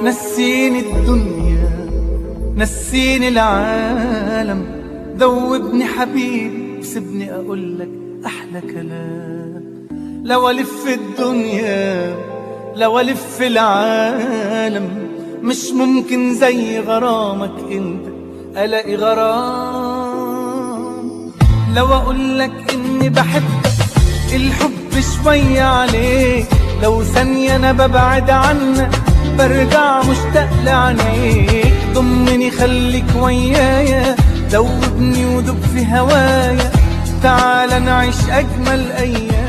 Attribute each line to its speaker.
Speaker 1: نسيني الدنيا، نسيني العالم، ذوبني حبيبي وسيبني اقولك احلى كلام. لو الف الدنيا لو الف العالم، مش ممكن زي غرامك انت الاقي غرام. لو اقولك اني بحبك الحب شوية عليك، لو ثانية انا ببعد عنك برجع مشتاق لعينيك. ضمني خليك ويايا، دوبني ودوب في هوايا، تعال نعيش اجمل ايام.